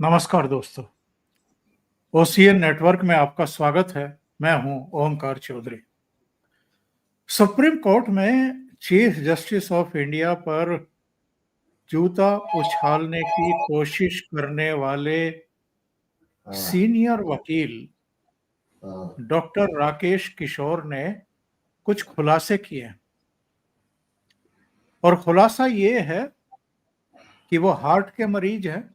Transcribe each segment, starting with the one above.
नमस्कार दोस्तों, OCN network में आपका स्वागत है। मैं हूं ओमकार चौधरी। सुप्रीम कोर्ट में चीफ जस्टिस ऑफ इंडिया पर जूता उछालने की कोशिश करने वाले हाँ, सीनियर वकील हाँ, डॉक्टर राकेश किशोर ने कुछ खुलासे किए और खुलासा ये है कि वो हार्ट के मरीज हैं।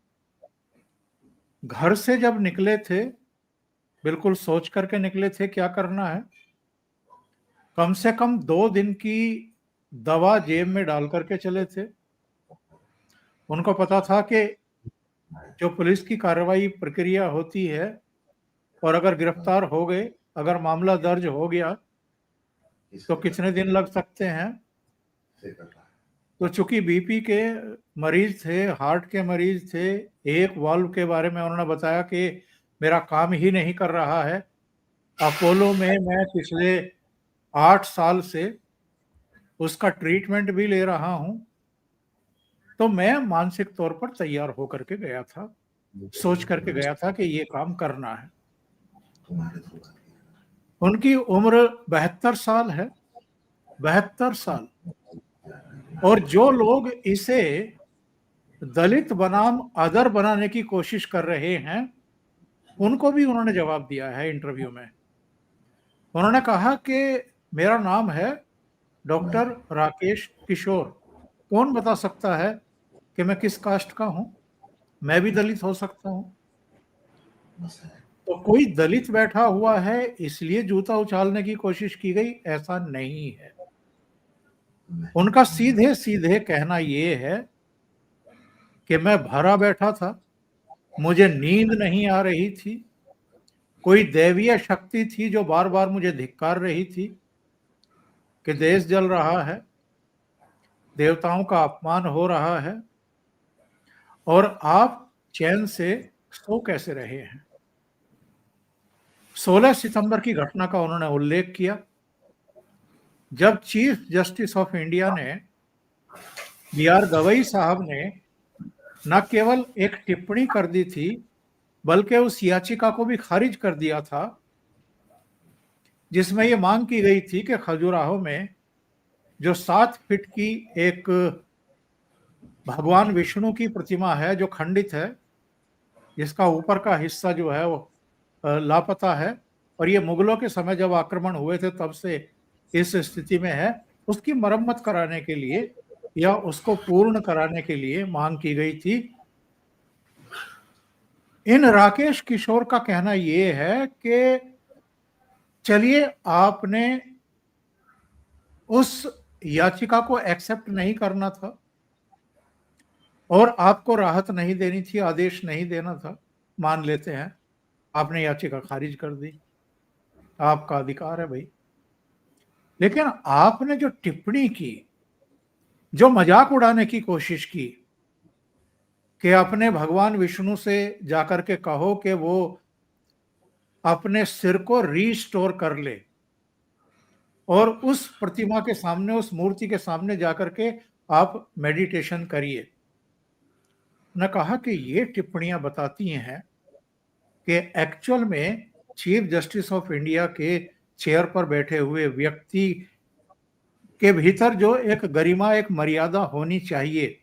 घर से जब निकले थे, बिल्कुल सोच करके निकले थे क्या करना है। कम से कम 2 दिन की दवा जेब में डाल करके चले थे। उनको पता था कि जो पुलिस की कार्रवाई प्रक्रिया होती है और अगर गिरफ्तार हो गए, अगर मामला दर्ज हो गया तो कितने दिन लग सकते हैं। तो चूंकि बीपी के मरीज थे, हार्ट के मरीज थे, एक वाल्व के बारे में उन्होंने बताया कि मेरा काम ही नहीं कर रहा है। अपोलो में मैं पिछले 8 साल से उसका ट्रीटमेंट भी ले रहा हूं। तो मैं मानसिक तौर पर तैयार होकर के गया था, सोच करके गया था कि ये काम करना है। उनकी उम्र 72 साल है, 72 साल। और जो लोग इसे दलित बनाम अदर बनाने की कोशिश कर रहे हैं, उनको भी उन्होंने जवाब दिया है इंटरव्यू में। उन्होंने कहा कि मेरा नाम है डॉक्टर राकेश किशोर। कौन बता सकता है कि मैं किस कास्ट का हूं? मैं भी दलित हो सकता हूं। तो कोई दलित बैठा हुआ है इसलिए जूता उछालने की कोशिश की गई, ऐसा नहीं है। उनका सीधे सीधे कहना यह है कि मैं भरा बैठा था, मुझे नींद नहीं आ रही थी, कोई दैवीय शक्ति थी जो बार बार मुझे धिक्कार रही थी कि देश जल रहा है, देवताओं का अपमान हो रहा है और आप चैन से सो कैसे रहे हैं। 16 सितंबर की घटना का उन्होंने उल्लेख किया, जब चीफ जस्टिस ऑफ इंडिया ने बी.आर. गवई साहब ने न केवल एक टिप्पणी कर दी थी, बल्कि उस याचिका को भी खारिज कर दिया था जिसमें यह मांग की गई थी कि खजुराहो में जो 7 फीट की एक भगवान विष्णु की प्रतिमा है जो खंडित है, जिसका ऊपर का हिस्सा जो है वो लापता है और ये मुगलों के समय जब आक्रमण हुए थे तब से इस स्थिति में है, उसकी मरम्मत कराने के लिए या उसको पूर्ण कराने के लिए मांग की गई थी। इन राकेश किशोर का कहना यह है कि चलिए, आपने उस याचिका को एक्सेप्ट नहीं करना था और आपको राहत नहीं देनी थी, आदेश नहीं देना था, मान लेते हैं, आपने याचिका खारिज कर दी, आपका अधिकार है भाई। लेकिन आपने जो टिप्पणी की, जो मजाक उड़ाने की कोशिश की कि अपने भगवान विष्णु से जाकर के कहो कि वो अपने सिर को रीस्टोर कर ले और उस प्रतिमा के सामने, उस मूर्ति के सामने जाकर के आप मेडिटेशन करिए। ने कहा कि ये टिप्पणियां बताती हैं कि एक्चुअल में चीफ जस्टिस ऑफ इंडिया के चेयर पर बैठे हुए व्यक्ति के भीतर जो एक गरिमा, एक मर्यादा होनी चाहिए।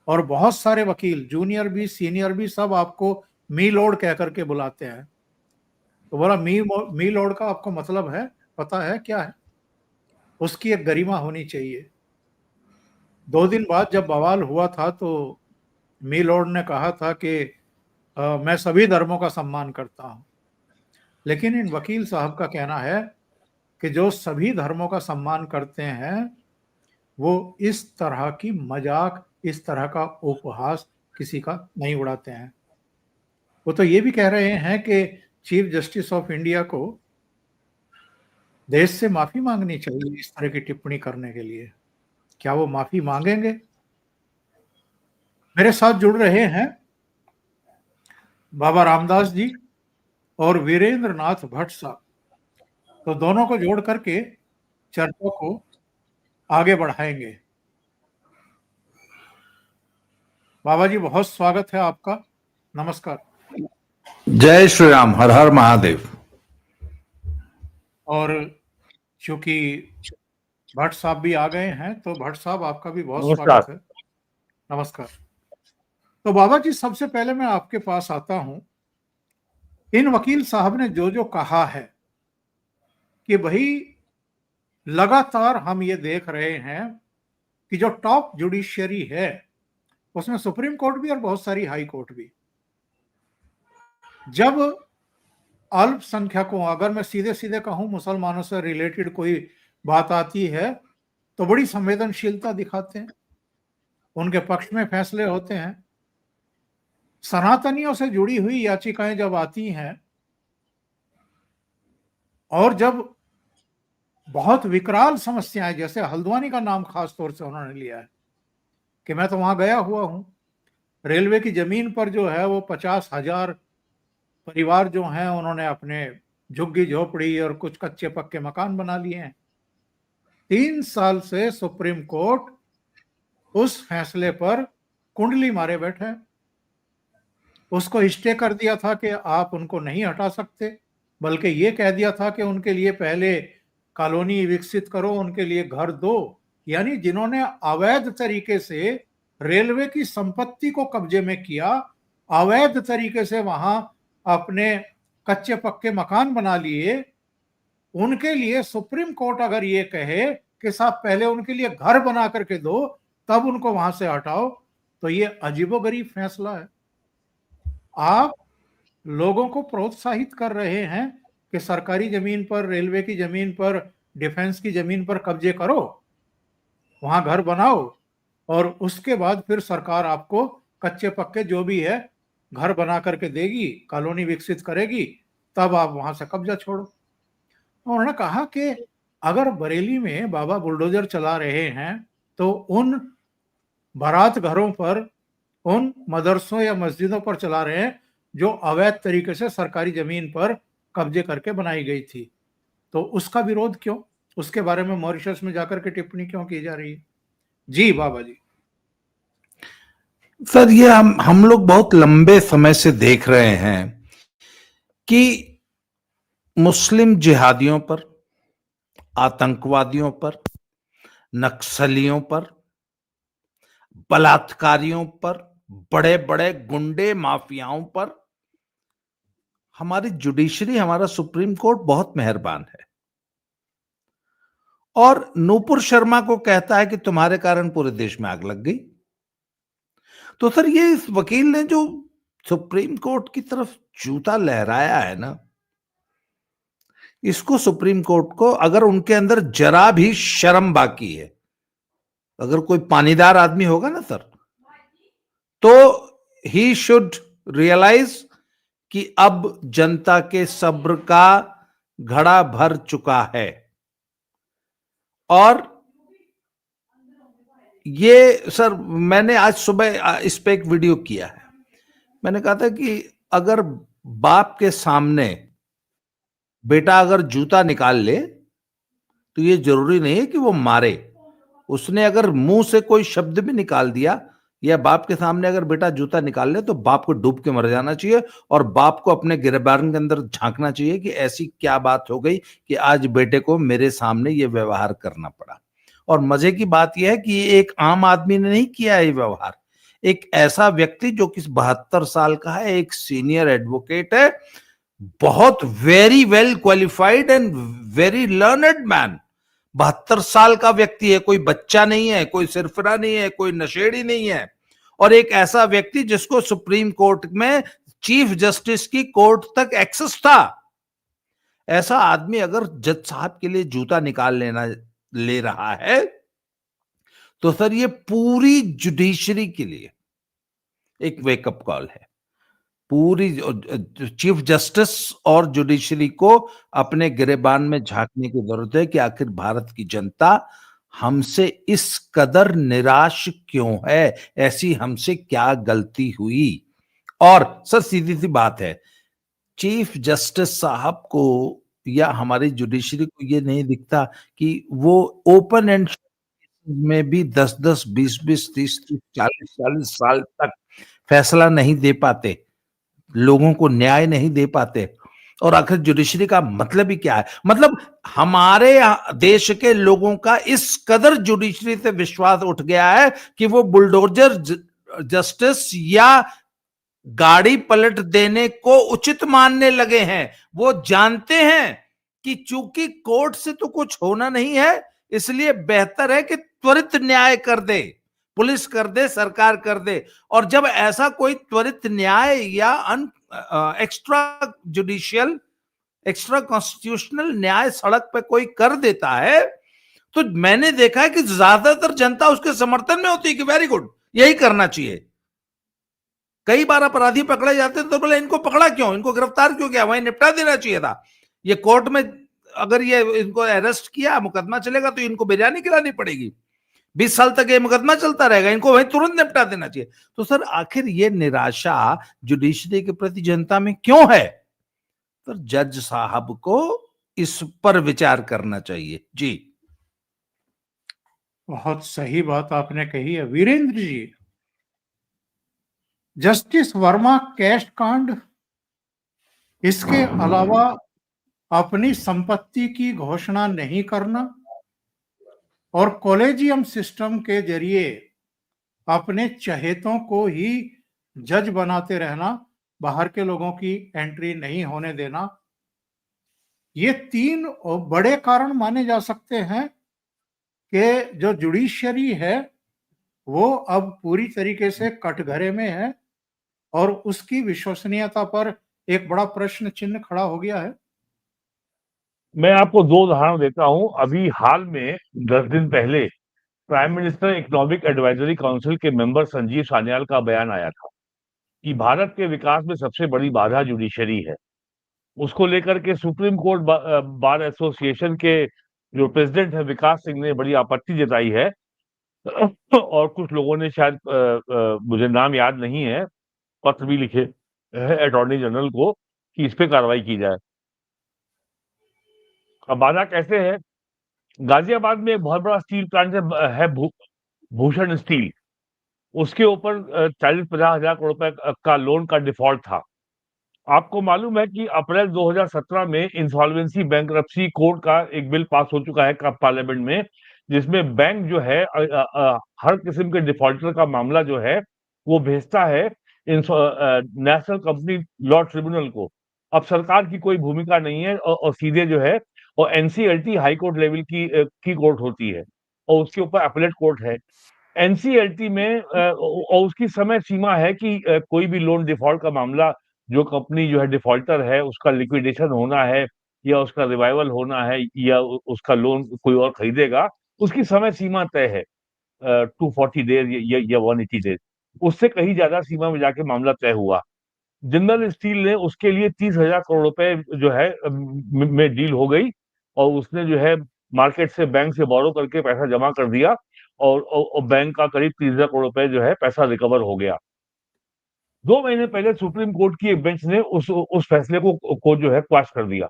और बहुत सारे वकील, जूनियर भी सीनियर भी, सब आपको मी लॉर्ड कह करके बुलाते हैं। तो बोला मी लॉर्ड का आपको मतलब है, पता है क्या है? उसकी एक गरिमा होनी चाहिए। 2 दिन बाद जब बवाल हुआ था तो मी लॉर्ड ने कहा था कि मैं सभी धर्मों का सम्मान करता हूं। लेकिन इन वकील साहब का कहना है कि जो सभी धर्मों का सम्मान करते हैं वो इस तरह की मजाक, इस तरह का उपहास किसी का नहीं उड़ाते हैं। वो तो ये भी कह रहे हैं कि चीफ जस्टिस ऑफ इंडिया को देश से माफी मांगनी चाहिए इस तरह की टिप्पणी करने के लिए। क्या वो माफी मांगेंगे? मेरे साथ जुड़ रहे हैं बाबा रामदास जी और वीरेंद्र नाथ भट्ट साहब। तो दोनों को जोड़ करके चर्चा को आगे बढ़ाएंगे। बाबा जी, बहुत स्वागत है आपका। नमस्कार। जय श्री राम, हर हर महादेव। और चूंकि भट्ट साहब भी आ गए हैं तो भट्ट साहब आपका भी बहुत स्वागत है। नमस्कार। तो बाबा जी, सबसे पहले मैं आपके पास आता हूं। इन वकील साहब ने जो जो कहा है कि भाई लगातार हम ये देख रहे हैं कि जो टॉप जुडिशियरी है उसमें सुप्रीम कोर्ट भी और बहुत सारी हाई कोर्ट भी, जब अल्पसंख्यकों, अगर मैं सीधे सीधे कहूं मुसलमानों से रिलेटेड कोई बात आती है तो बड़ी संवेदनशीलता दिखाते हैं, उनके पक्ष में फैसले होते हैं। सनातनियों से जुड़ी हुई याचिकाएं जब आती हैं और जब बहुत विकराल समस्याएं, जैसे हल्द्वानी का नाम खास तौर से उन्होंने लिया है कि मैं तो वहां गया हुआ हूं, रेलवे की जमीन पर जो है वो 50,000 परिवार जो हैं उन्होंने अपने झुग्गी झोपड़ी और कुछ कच्चे पक्के मकान बना लिए हैं। 3 साल से सुप्रीम कोर्ट उस फैसले पर कुंडली मारे बैठे हैं। उसको स्टे कर दिया था कि आप उनको नहीं हटा सकते, बल्कि ये कह दिया था कि उनके लिए पहले कॉलोनी विकसित करो, उनके लिए घर दो। यानी जिन्होंने अवैध तरीके से रेलवे की संपत्ति को कब्जे में किया, अवैध तरीके से वहां अपने कच्चे पक्के मकान बना लिए, उनके लिए सुप्रीम कोर्ट अगर ये कहे कि साहब पहले उनके लिए घर बना करके दो तब उनको वहां से हटाओ, तो ये अजीबोगरीब फैसला है। आप लोगों को प्रोत्साहित कर रहे हैं कि सरकारी जमीन पर, रेलवे की जमीन पर, डिफेंस की जमीन पर कब्जे करो, वहां घर बनाओ और उसके बाद फिर सरकार आपको कच्चे पक्के जो भी है घर बना करके देगी, कॉलोनी विकसित करेगी, तब आप वहां से कब्जा छोड़ो। उन्होंने कहा कि अगर बरेली में बाबा बुलडोजर चला रहे हैं तो उन बारात घरों पर, उन मदरसों या मस्जिदों पर चला रहे हैं जो अवैध तरीके से सरकारी जमीन पर कब्जे करके बनाई गई थी, तो उसका विरोध क्यों, उसके बारे में मॉरिशस में जाकर के टिप्पणी क्यों की जा रही है? जी बाबा जी। सर, ये हम लोग बहुत लंबे समय से देख रहे हैं कि मुस्लिम जिहादियों पर, आतंकवादियों पर, नक्सलियों पर, बलात्कारियों पर, बड़े बड़े गुंडे माफियाओं पर हमारी जुडिशरी, हमारा सुप्रीम कोर्ट बहुत मेहरबान है और नूपुर शर्मा को कहता है कि तुम्हारे कारण पूरे देश में आग लग गई। तो सर, ये इस वकील ने जो सुप्रीम कोर्ट की तरफ जूता लहराया है ना, इसको सुप्रीम कोर्ट को, अगर उनके अंदर जरा भी शर्म बाकी है, अगर कोई पानीदार आदमी होगा ना सर, तो ही शुड रियलाइज कि अब जनता के सब्र का घड़ा भर चुका है। और ये सर, मैंने आज सुबह इस पे एक वीडियो किया है। मैंने कहा था कि अगर बाप के सामने बेटा अगर जूता निकाल ले तो ये जरूरी नहीं है कि वो मारे। उसने अगर मुंह से कोई शब्द भी निकाल दिया या बाप के सामने अगर बेटा जूता निकाल ले तो बाप को डूब के मर जाना चाहिए और बाप को अपने गिरबान के अंदर झांकना चाहिए कि ऐसी क्या बात हो गई कि आज बेटे को मेरे सामने ये व्यवहार करना पड़ा। और मजे की बात यह है कि ये एक आम आदमी ने नहीं किया ये व्यवहार, एक ऐसा व्यक्ति जो कि 72 साल का है, एक सीनियर एडवोकेट है, बहुत very well qualified and very learned man, 72 साल का व्यक्ति है, कोई बच्चा नहीं है, कोई सिरफिरा नहीं है, कोई नशेड़ी नहीं है, और एक ऐसा व्यक्ति जिसको सुप्रीम कोर्ट में चीफ जस्टिस की कोर्ट तक एक्सेस था। ऐसा आदमी अगर जज साहब के लिए जूता निकाल ले रहा है तो सर ये पूरी जुडिशरी के लिए एक वेकअप कॉल है। पूरी चीफ जस्टिस और जुडिशरी को अपने गिरेबान में झांकने की जरूरत है कि आखिर भारत की जनता हमसे इस कदर निराश क्यों है, ऐसी हमसे क्या गलती हुई। और सर सीधी सी बात है, चीफ जस्टिस साहब को या हमारी जुडिशरी को ये नहीं दिखता कि वो ओपन एंड में भी 10-10, 20-20, 30-30, 40-40 साल तक फैसला नहीं दे पाते। लोगों को न्याय नहीं दे पाते। और आखिर जुडिशरी का मतलब ही क्या है? मतलब हमारे देश के लोगों का इस कदर जुडिशरी से विश्वास उठ गया है कि वो बुलडोजर जस्टिस या गाड़ी पलट देने को उचित मानने लगे हैं। वो जानते हैं कि चूंकि कोर्ट से तो कुछ होना नहीं है, इसलिए बेहतर है कि त्वरित न्याय कर दे, पुलिस कर दे, सरकार कर दे। और जब ऐसा कोई त्वरित न्याय या एक्स्ट्रा जुडिशियल, एक्स्ट्रा कॉन्स्टिट्यूशनल न्याय सड़क पे कोई कर देता है, तो मैंने देखा है कि ज्यादातर जनता उसके समर्थन में होती है कि वेरी गुड, यही करना चाहिए। कई बार अपराधी पकड़े जाते हैं तो बोले इनको पकड़ा क्यों, इनको गिरफ्तार क्यों किया, वहीं निपटा देना चाहिए था। ये कोर्ट में अगर ये इनको अरेस्ट किया, मुकदमा चलेगा तो इनको बिरयानी खिलानी पड़ेगी, 20 साल तक ये मुकदमा चलता रहेगा, इनको वहीं तुरंत निपटा देना चाहिए। तो सर आखिर ये निराशा जुडिशरी के प्रति जनता में क्यों है? तो जज साहब को इस पर विचार करना चाहिए। जी बहुत सही बात आपने कही है वीरेंद्र जी। जस्टिस वर्मा कैश कांड, इसके अलावा अपनी संपत्ति की घोषणा नहीं करना और कॉलेजियम सिस्टम के जरिए अपने चहेतों को ही जज बनाते रहना, बाहर के लोगों की एंट्री नहीं होने देना, ये 3 बड़े कारण माने जा सकते हैं कि जो जुडिशरी है वो अब पूरी तरीके से कटघरे में है और उसकी विश्वसनीयता पर एक बड़ा प्रश्न चिन्ह खड़ा हो गया है। मैं आपको 2 उदाहरण देता हूं। अभी हाल में 10 दिन पहले prime minister economic advisory council के मेंबर संजीव सान्याल का बयान आया था कि भारत के विकास में सबसे बड़ी बाधा जुडिशरी है। उसको लेकर के सुप्रीम कोर्ट बार एसोसिएशन के जो प्रेसिडेंट है विकास सिंह ने बड़ी आपत्ति जताई है और कुछ लोगों ने शायद मुझे नाम याद नहीं है, पत्र भी लिखे है अटॉर्नी जनरल को कि इस पे कार्रवाई की जाए। अब बाधा कैसे है? गाजियाबाद में एक बहुत बड़ा स्टील प्लांट है भूषण स्टील। उसके ऊपर 40-50 हजार करोड़ रुपए का लोन का डिफॉल्ट था। आपको मालूम है कि अप्रैल 2017 में इंसॉल्वेंसी बैंकरप्सी कोड का एक बिल पास हो चुका है पार्लियामेंट में, जिसमें बैंक जो है हर किस्म के डिफॉल्टर का मामला जो है वो भेजता है नेशनल कंपनी लॉ ट्रिब्यूनल को। अब सरकार की कोई भूमिका नहीं है और सीधे जो है और एनसीएलटी हाई कोर्ट लेवल की कोर्ट होती है और उसके ऊपर अपीलेट कोर्ट है। एनसीएलटी में और उसकी समय सीमा है कि कोई भी लोन डिफॉल्ट का मामला, जो कंपनी जो है डिफॉल्टर है उसका लिक्विडेशन होना है या उसका रिवाइवल होना है या उसका लोन कोई और खरीदेगा, उसकी समय सीमा तय है 240 डेज या 180 डेज। उससे कहीं ज्यादा सीमा में जाके मामला तय हुआ। जिंदल स्टील ने उसके लिए 30,000 करोड़ रुपए जो है में डील हो गई और उसने जो है मार्केट से बैंक से बोरो करके पैसा जमा कर दिया और बैंक का करीब 30,000 करोड़ रुपए जो है पैसा रिकवर हो गया। 2 महीने पहले सुप्रीम कोर्ट की एक बेंच ने उस फैसले को जो है क्वाश कर दिया।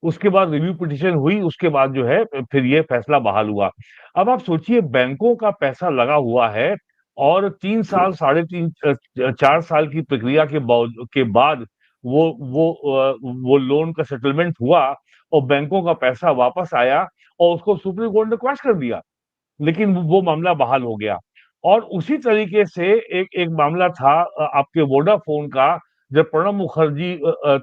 उसके बाद रिव्यू पिटीशन हुई, उसके बाद जो है फिर ये फैसला बहाल हुआ। अब आप सोचिए बैंकों का पैसा लगा हुआ है और 3 साल 3.5 4 साल की प्रक्रिया के बाद वो लोन का सेटलमेंट हुआ और बैंकों का पैसा वापस आया और उसको सुप्रीम कोर्ट ने क्वाश कर दिया, लेकिन वो मामला बहाल हो गया। और उसी तरीके से एक मामला था आपके वोडाफोन का, जब प्रणब मुखर्जी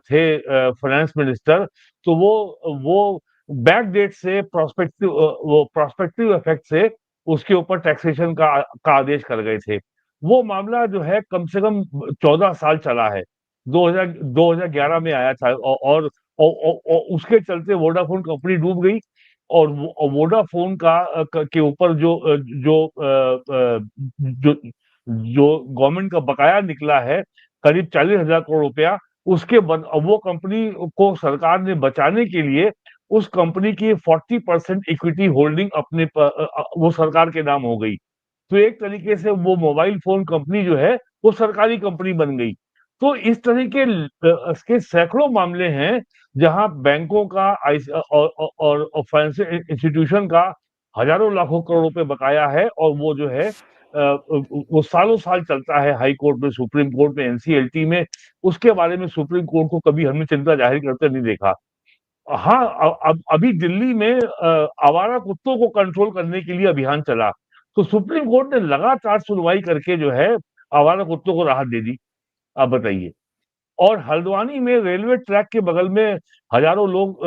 थे फाइनेंस मिनिस्टर, तो वो बैक डेट से प्रोस्पेक्टिव इफेक्ट से उसके ऊपर टैक्सेशन का आदेश कर गए थे। वो मामला जो है कम से कम 14 साल चला है, 2011 में आया था और उसके चलते वोडाफोन कंपनी डूब गई और वोडाफोन के ऊपर जो गवर्नमेंट का बकाया निकला है करीब 40,000 करोड़ रुपया, वो कंपनी को सरकार ने बचाने के लिए उस कंपनी की 40% इक्विटी होल्डिंग वो सरकार के नाम हो गई। तो एक तरीके से वो मोबाइल फोन कंपनी जो है वो सरकारी कंपनी बन गई। तो इस तरह के सैकड़ों मामले हैं जहां बैंकों का और फाइनेंशियल इंस्टीट्यूशन का हजारों लाखों करोड़ रुपए बकाया है और वो जो है वो सालों साल चलता है हाई कोर्ट में, सुप्रीम कोर्ट में, एनसीएलटी में, उसके बारे में सुप्रीम कोर्ट को कभी हमने चिंता जाहिर करते नहीं देखा। हाँ, अब अभी दिल्ली में आवारा कुत्तों को कंट्रोल करने के लिए अभियान चला, तो सुप्रीम कोर्ट ने लगातार सुनवाई करके जो है आवारा कुत्तों को राहत दे दी। आप बताइए। और हल्द्वानी में रेलवे ट्रैक के बगल में हजारों लोग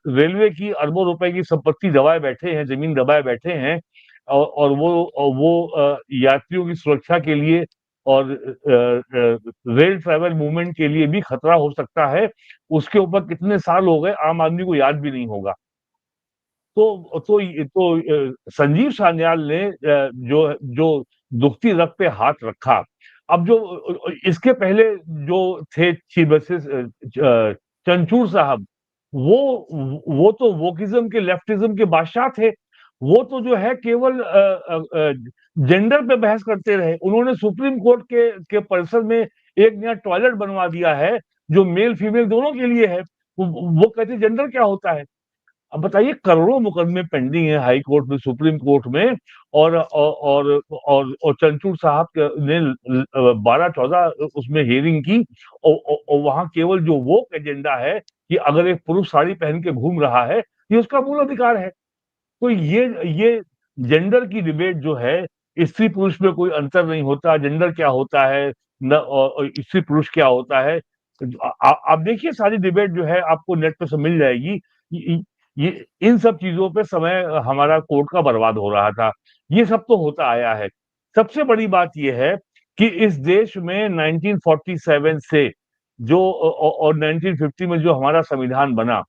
रेलवे की अरबों रुपए की संपत्ति दबाए बैठे हैं, जमीन दबाए बैठे हैं, और वो यात्रियों की सुरक्षा के लिए और रेल ट्रैवल मूवमेंट के लिए भी खतरा हो सकता है। उसके ऊपर कितने साल हो गए आम आदमी को याद भी नहीं होगा। संजीव सान्याल ने जो दुखती रग पे हाथ रखा। अब जो इसके पहले जो थे चीफ जस्टिस चंचूड़ साहब, वो तो वोकिज्म के, लेफ्टिज्म के बादशाह थे। वो तो जो है केवल जेंडर पे बहस करते रहे। उन्होंने सुप्रीम कोर्ट के परिसर में एक नया टॉयलेट बनवा दिया है जो मेल फीमेल दोनों के लिए है। वो कहते जेंडर क्या होता है। अब बताइए, करोड़ों मुकदमे पेंडिंग है हाई कोर्ट में, सुप्रीम कोर्ट में, और चंचूड़ साहब ने 12-14 उसमें हियरिंग की, और वहां केवल जो वो एजेंडा है कि अगर एक पुरुष साड़ी पहन के घूम रहा है, ये उसका मूल अधिकार है। तो ये जेंडर की डिबेट जो है, स्त्री पुरुष में कोई अंतर नहीं होता, जेंडर क्या होता है न, और स्त्री पुरुष क्या होता है। आप देखिए, सारी डिबेट जो है आपको नेट पे सब मिल जाएगी। ये इन सब चीजों पे समय हमारा कोर्ट का बर्बाद हो रहा था। ये सब तो होता आया है। सबसे बड़ी बात यह है कि इस देश में 1947 से जो और 1950 में जो हमारा संविधान बना,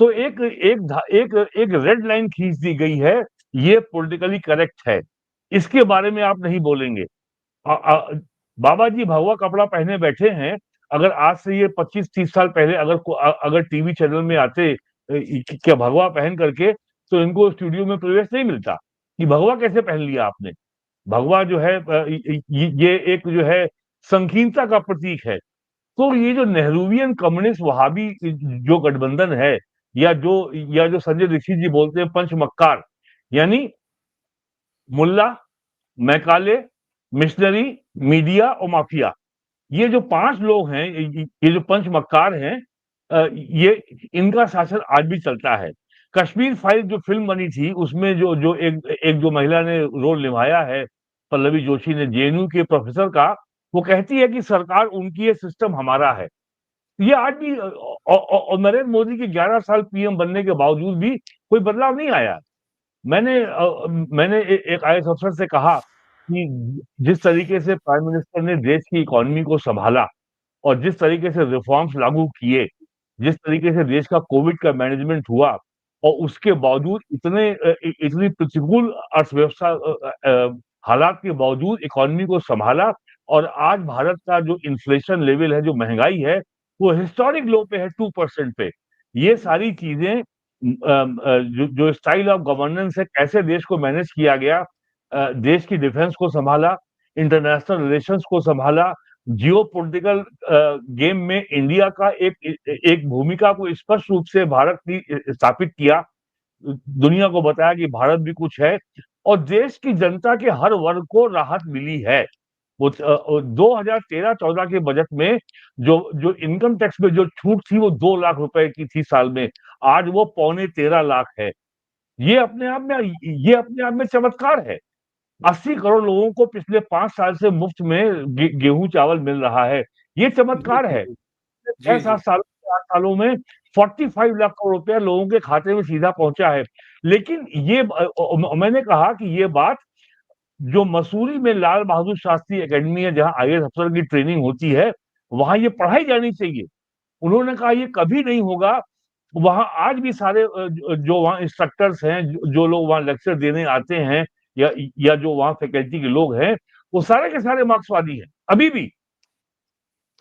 तो एक रेड लाइन खींच दी गई है। ये पॉलिटिकली करेक्ट है, इसके बारे में आप नहीं बोलेंगे। बाबा जी भगवा कपड़ा पहने बैठे हैं। अगर आज से ये 25-30 साल पहले अगर टीवी चैनल में आते क्या भगवा पहन करके, तो इनको स्टूडियो में प्रवेश नहीं मिलता कि भगवा कैसे पहन लिया आपने। भगवा जो है ये एक जो है संकीर्णता का प्रतीक है। तो ये जो नेहरूवियन कम्युनिस्ट वहाबी जो गठबंधन है, या जो संजय दीक्षित जी बोलते हैं पंचमक्कार, यानी मुल्ला, मैकाले, मिशनरी, मीडिया और माफिया, ये जो 5 लोग हैं, ये जो पंचमक्कार हैं, ये इनका शासन आज भी चलता है। कश्मीर फाइल जो फिल्म बनी थी, उसमें जो एक जो महिला ने रोल निभाया है, पल्लवी जोशी ने, जेएनयू के प्रोफेसर का, वो कहती है कि सरकार उनकी है, सिस्टम हमारा है। ये आज भी और नरेंद्र मोदी के 11 साल पीएम बनने के बावजूद भी कोई बदलाव नहीं आया। मैंने एक आईएएस अफसर से कहा कि जिस तरीके से प्राइम मिनिस्टर ने देश की इकोनॉमी को संभाला और जिस तरीके से रिफॉर्म्स लागू किए, जिस तरीके से देश का कोविड का मैनेजमेंट हुआ, और उसके बावजूद इतनी प्रतिकूल अर्थव्यवस्था हालात के बावजूद इकोनॉमी को संभाला, और आज भारत का जो इन्फ्लेशन लेवल है, जो महंगाई है, वो हिस्टोरिक लो पे है, 2% पे। ये सारी चीजें जो स्टाइल ऑफ गवर्नेंस है, कैसे देश को मैनेज किया गया, देश की डिफेंस को संभाला, इंटरनेशनल रिलेशंस को संभाला, जियोपॉलिटिकल गेम में इंडिया का एक भूमिका को स्पष्ट रूप से भारत ने स्थापित किया, दुनिया को बताया कि भारत भी कुछ है, और देश की जनता के हर वर्ग को राहत मिली है। वो 2013-14 के बजट में जो इनकम टैक्स में जो छूट थी, वो 2 लाख रुपए की थी साल में, आज वो 13.25 लाख है। ये अपने आप में चमत्कार है। 80 करोड़ लोगों को पिछले 5 साल से मुफ्त में गेहूं चावल मिल रहा है। ये चमत्कार है। 6-7 सालों 8 सालों में 45 लाख करोड़ रुपया लोगों के खाते में सीधा पहुंचा है। लेकिन ये मैंने कहा कि ये बात जो मसूरी में लाल बहादुर शास्त्री एकेडमी है, जहां आईएएस अफसर की ट्रेनिंग होती है, वहां ये पढ़ाई जानी चाहिए। उन्होंने कहा ये कभी नहीं होगा। वहां आज भी सारे जो वहां इंस्ट्रक्टर्स हैं, जो लोग वहां लेक्चर देने आते हैं, या जो वहां फैकल्टी के लोग हैं, वो सारे के सारे मार्क्सवादी हैं अभी भी।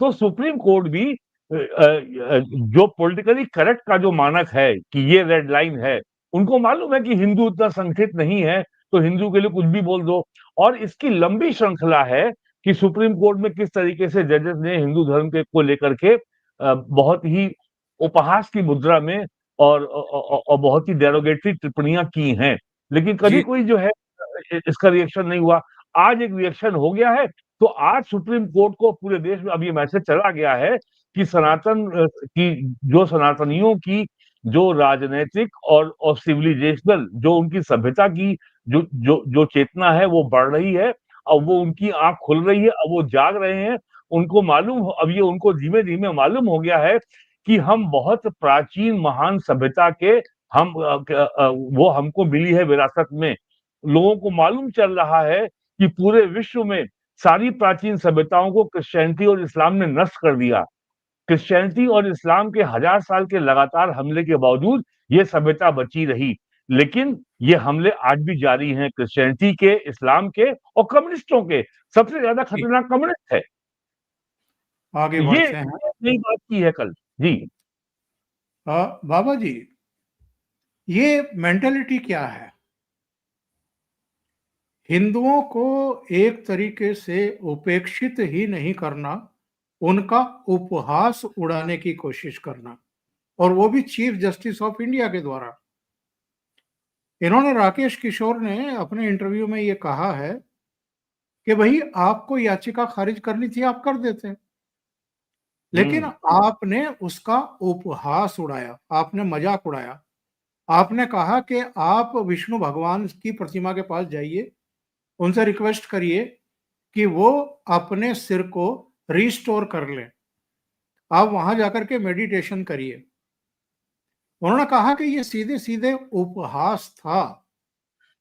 तो सुप्रीम कोर्ट भी जो पॉलिटिकली करेक्ट का जो मानक है कि ये रेड लाइन है, उनको मालूम है कि हिंदू इतना संगठित नहीं है, तो हिंदू के लिए कुछ भी बोल दो। और इसकी लंबी श्रृंखला है कि सुप्रीम कोर्ट में किस तरीके से जजेस ने हिंदू धर्म के को लेकर के बहुत ही उपहास की मुद्रा में और बहुत ही डेरोगेटरी टिप्पणियां की हैं, लेकिन कभी कोई जो है इसका रिएक्शन नहीं हुआ। आज एक रिएक्शन हो गया है। तो आज सुप्रीम कोर्ट को पूरे देश में अब ये मैसेज चला गया है कि सनातन की जो सनातनियों की जो राजनीतिक और सिविलाइजेशनल जो उनकी सभ्यता की जो जो जो चेतना है वो बढ़ रही है। अब वो उनकी आंख खुल रही है, अब वो जाग रहे हैं। उनको मालूम अब ये उनको धीमे धीमे मालूम हो गया है कि हम बहुत प्राचीन महान सभ्यता के हम वो हमको मिली है विरासत में। लोगों को मालूम चल रहा है कि पूरे विश्व में सारी प्राचीन सभ्यताओं को क्रिश्चियनिटी और इस्लाम ने नष्ट कर दिया। क्रिश्चियनिटी और इस्लाम के 1000 साल के लगातार हमले के बावजूद ये सभ्यता बची रही। लेकिन ये हमले आज भी जारी हैं, क्रिश्चियनिटी के, इस्लाम के और कम्युनिस्टों के। सबसे ज्यादा खतरनाक कम्युनिस्ट है। आगे ये बढ़ते हैं। नई बात की है कल जी। बाबा जी, ये मेंटालिटी क्या है? हिंदुओं को एक तरीके से उपेक्षित ही नहीं करना, उनका उपहास उड़ाने की कोशिश करना, और वो भी चीफ जस्टिस ऑफ इंडिया के द्वारा। इन्होंने, राकेश किशोर ने अपने इंटरव्यू में ये कहा है कि भाई आपको याचिका खारिज करनी थी, आप कर देते, लेकिन आपने उसका उपहास उड़ाया, आपने मजाक उड़ाया। आपने कहा कि आप विष्णु भगवान की प्रतिमा के पास जाइए, उनसे रिक्वेस्ट करिए कि वो अपने सिर को रिस्टोर कर लें, आप वहां जाकर के मेडिटेशन करिए। उन्होंने कहा कि ये सीधे सीधे उपहास था।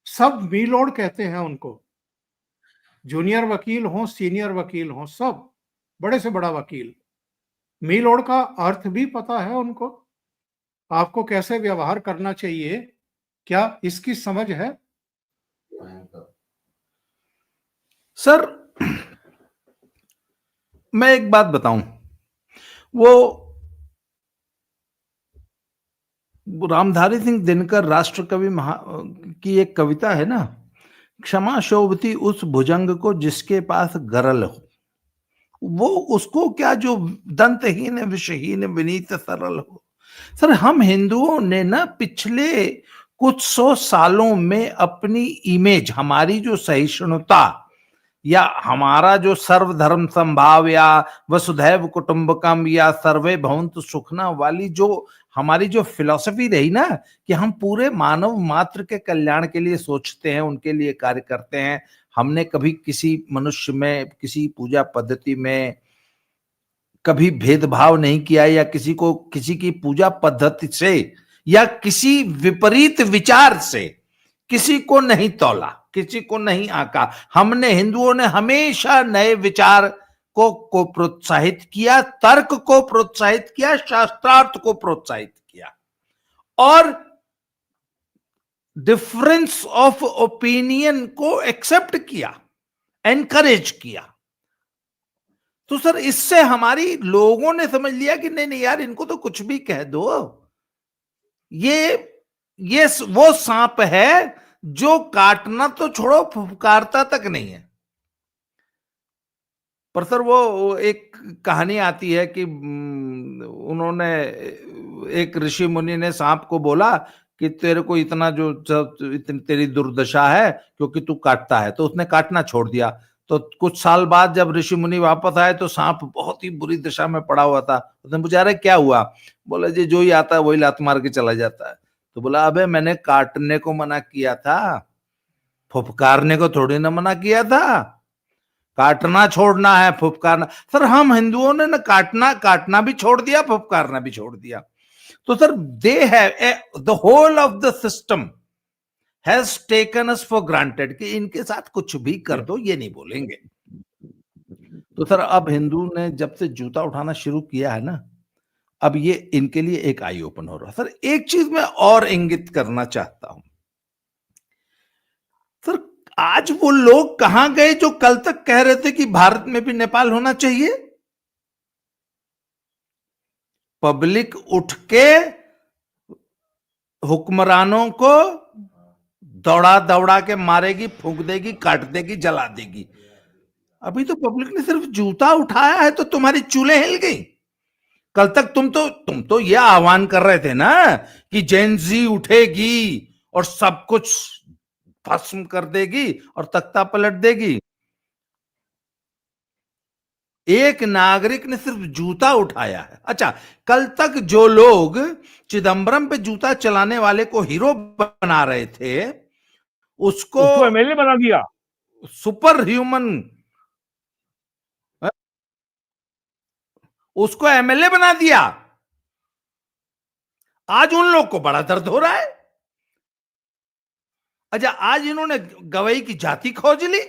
सब मीलोड कहते हैं उनको, जूनियर वकील हों, सीनियर वकील हों, सब बड़े से बड़ा वकील। मीलोड का अर्थ भी पता है उनको, आपको कैसे व्यवहार करना चाहिए, क्या इसकी समझ है? सर मैं एक बात बताऊं, वो रामधारी सिंह दिनकर राष्ट्रकवि की एक कविता है ना, क्षमा शोभती उस भुजंग को जिसके पास गरल हो। वो उसको क्या जो दंतहीन विषहीन विनीत सरल हो। सर हम हिंदुओं ने ना पिछले कुछ 100 सालों में अपनी इमेज, हमारी जो सहिष्णुता या हमारा जो सर्वधर्म संभाव या वसुधैव कुटुंबकम या सर्वे भवन्तु सुखना वाली जो हमारी जो फिलॉसफी रही ना, कि हम पूरे मानव मात्र के कल्याण के लिए सोचते हैं, उनके लिए कार्य करते हैं। हमने कभी किसी मनुष्य में, किसी पूजा पद्धति में कभी भेदभाव नहीं किया, या किसी को किसी की पूजा पद्धति से या किसी विपरीत विचार से किसी को नहीं तौला, किसी को नहीं आका। हमने, हिंदुओं ने हमेशा नए विचार को प्रोत्साहित किया, तर्क को प्रोत्साहित किया, शास्त्रार्थ को प्रोत्साहित किया और डिफरेंस ऑफ ओपिनियन को एक्सेप्ट किया, एनकरेज किया। तो सर इससे हमारी लोगों ने समझ लिया कि नहीं नहीं यार, इनको तो कुछ भी कह दो, ये वो सांप है जो काटना तो छोड़ो, फुफकारता तक नहीं है। पर सर वो एक कहानी आती है कि उन्होंने, एक ऋषि मुनि ने सांप को बोला कि तेरे को इतना जो तेरी दुर्दशा है क्योंकि तू काटता है, तो उसने काटना छोड़ दिया। तो कुछ साल बाद जब ऋषि मुनि वापस आए तो सांप बहुत ही बुरी दशा में पड़ा हुआ था। उसने पूछा अरे क्या हुआ? बोला जी जो ही आता है वही लात मार के चला जाता है। तो बोला अबे मैंने काटने को मना किया था, फुफकारने को थोड़ी ना मना किया था। काटना छोड़ना है, फुफकारना। सर हम हिंदुओं ने ना काटना भी छोड़ दिया, फुफकारना भी छोड़ दिया। तो sir they have the whole of the system has taken us for granted कि इनके साथ कुछ भी कर दो ये नहीं बोलेंगे। तो सर अब हिंदू ने जब से जूता उठाना शुरू किया है ना, अब ये इनके लिए एक आई ओपन हो रहा है। सर एक चीज मैं और इंगित करना चाहता हूं, सर आज वो लोग कहां गए जो कल तक कह रहे थे कि भारत में भी नेपाल होना चाहिए? पब्लिक उठ के हुक्मरानों को दौड़ा दौड़ा के मारेगी, फूंक देगी, काट देगी, जला देगी। अभी तो पब्लिक ने सिर्फ जूता उठाया है तो तुम्हारी चूल्हे हिल गई। कल तक तुम तो यह आह्वान कर रहे थे ना कि जेन जी उठेगी और सब कुछ भस्म कर देगी और तख्ता पलट देगी। एक नागरिक ने सिर्फ जूता उठाया है। अच्छा, कल तक जो लोग चिदंबरम पे जूता चलाने वाले को हीरो बना रहे थे, उसको एमएलए बना दिया। सुपर ह्यूमन, उसको एमएलए बना दिया। आज उन लोग को बड़ा दर्द हो रहा है। अच्छा, आज इन्होंने गवई की जाति खोज ली।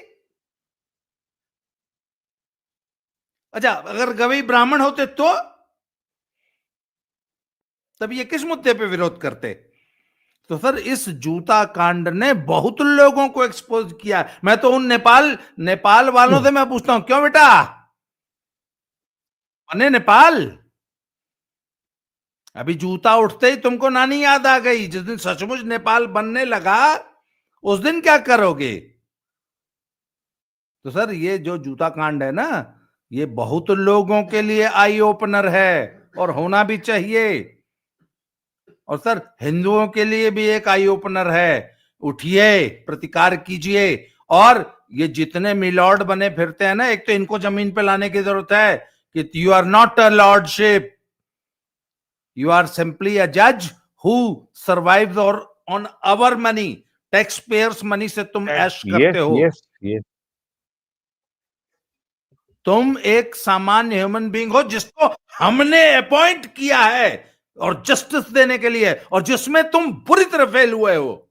अच्छा, अगर गवई ब्राह्मण होते तो तब ये किस मुद्दे पे विरोध करते? तो सर, इस जूता कांड ने बहुत लोगों को एक्सपोज किया। मैं तो उन नेपाल वालों से मैं पूछता हूं, क्यों बेटा बने नेपाल? अभी जूता उठते ही तुमको नानी याद आ गई। जिस दिन सचमुच नेपाल बनने लगा, उस दिन क्या करोगे? तो सर, ये जो जूता कांड है ना, ये बहुत लोगों के लिए आई ओपनर है और होना भी चाहिए। और सर, हिंदुओं के लिए भी एक आई ओपनर है। उठिए, प्रतिकार कीजिए। और ये जितने मिलॉर्ड बने फिरते हैं ना, एक तो इनको जमीन पे लाने की जरूरत है कि you are not a lordship, you are simply a जज हु सर्वाइव्स और on our money, tax payers money से तुम ऐश करते हो। Yes, yes. तुम एक सामान्य ह्यूमन बीइंग हो जिसको हमने अपॉइंट किया है और जस्टिस देने के लिए, और जिसमें तुम बुरी तरह फेल हुए हो।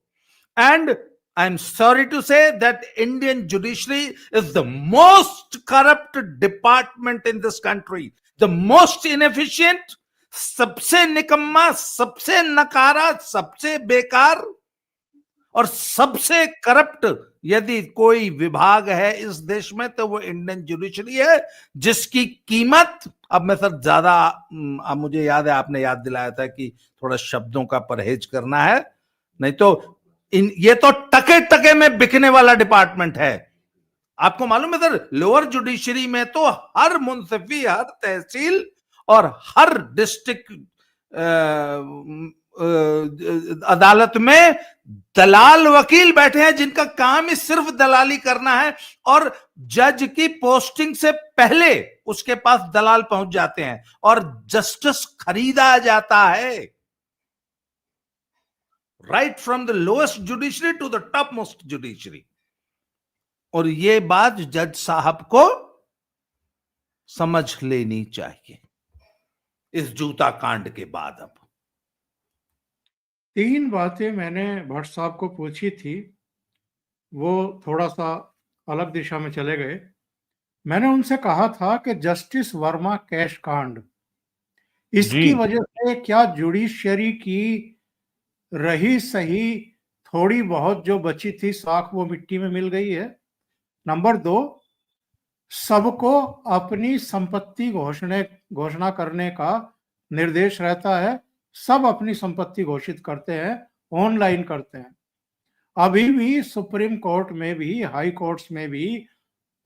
And I am sorry to say that Indian judiciary is the most corrupt department in this country, the most inefficient, सबसे निकम्मा, सबसे नकारा, सबसे बेकार और सबसे करप्ट यदि कोई विभाग है इस देश में तो वो इंडियन जुडिशरी है, जिसकी कीमत, अब मैं सर ज्यादा, अब मुझे याद है आपने याद दिलाया था कि थोड़ा शब्दों का परहेज करना है, नहीं तो ये तो टके टके में बिकने वाला डिपार्टमेंट है। आपको मालूम है सर, लोअर जुडिशरी में तो हर मुंसिफी, हर तहसील और हर डिस्ट्रिक्ट अदालत में दलाल वकील बैठे हैं जिनका काम ही सिर्फ दलाली करना है, और जज की पोस्टिंग से पहले उसके पास दलाल पहुंच जाते हैं और जस्टिस खरीदा जाता है, right from the lowest judiciary to the top most judiciary. और ये बात जज साहब को समझ लेनी चाहिए इस जूता कांड के बाद। अब 3 बातें मैंने भट्ट साहब को पूछी थी, वो थोड़ा सा अलग दिशा में चले गए। मैंने उनसे कहा था कि जस्टिस वर्मा कैश कांड, इसकी वजह से क्या जुडिशरी की रही सही थोड़ी बहुत जो बची थी साख वो मिट्टी में मिल गई है। नंबर 2, सबको अपनी संपत्ति घोषणा करने का निर्देश रहता है, सब अपनी संपत्ति घोषित करते हैं, ऑनलाइन करते हैं। अभी भी सुप्रीम कोर्ट में भी, हाई कोर्ट्स में भी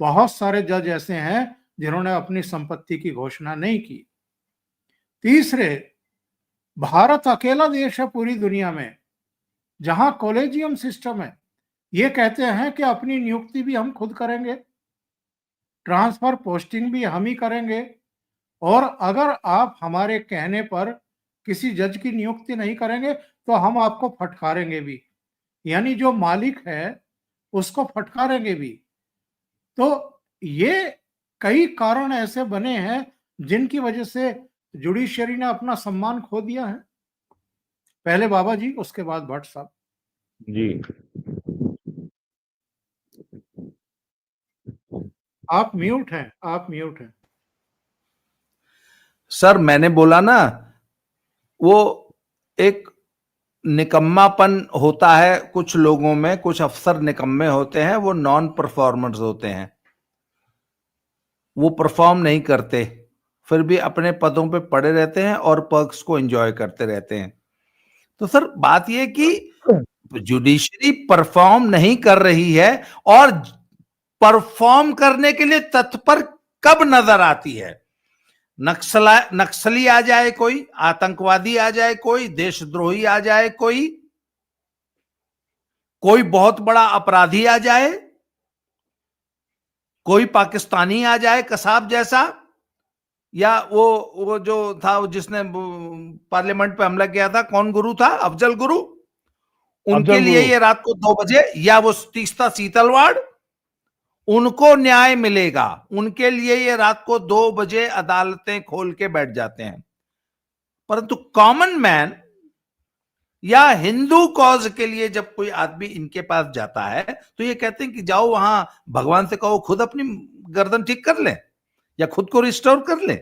बहुत सारे जज ऐसे हैं जिन्होंने अपनी संपत्ति की घोषणा नहीं की। तीसरे, भारत अकेला देश है पूरी दुनिया में जहां कॉलेजियम सिस्टम है। ये कहते हैं कि अपनी नियुक्ति भी हम खुद करेंगे, ट्रांसफर पोस्टिंग भी हम ही करेंगे, और अगर आप हमारे कहने पर किसी जज की नियुक्ति नहीं करेंगे तो हम आपको फटकारेंगे भी, यानी जो मालिक है उसको फटकारेंगे भी। तो ये कई कारण ऐसे बने हैं जिनकी वजह से जुडिशरी ने अपना सम्मान खो दिया है। पहले बाबा जी, उसके बाद भट्ट साहब जी। आप म्यूट हैं, आप म्यूट हैं। सर, मैंने बोला ना, वो एक निकम्मापन होता है कुछ लोगों में, कुछ अफसर निकम्मे होते हैं, वो नॉन परफॉर्मर्स होते हैं, वो परफॉर्म नहीं करते, फिर भी अपने पदों पे पड़े रहते हैं और पर्क्स को एंजॉय करते रहते हैं। तो सर, बात ये कि जुडिशरी परफॉर्म नहीं कर रही है, और परफॉर्म करने के लिए तत्पर कब नजर आती है? नक्सली आ जाए कोई, आतंकवादी आ जाए कोई, देशद्रोही आ जाए कोई, कोई बहुत बड़ा अपराधी आ जाए, कोई पाकिस्तानी आ जाए कसाब जैसा, या वो जो था जिसने पार्लियामेंट पे हमला किया था, कौन गुरु था, अफजल गुरु, उनके लिए ये रात को 2 बजे, या वो तीस्ता सीतलवाड़, उनको न्याय मिलेगा। उनके लिए ये रात को 2 बजे अदालतें खोल के बैठ जाते हैं। परंतु कॉमन मैन या हिंदू कॉज के लिए जब कोई आदमी इनके पास जाता है तो ये कहते हैं कि जाओ वहां भगवान से कहो खुद अपनी गर्दन ठीक कर ले या खुद को रिस्टोर कर ले।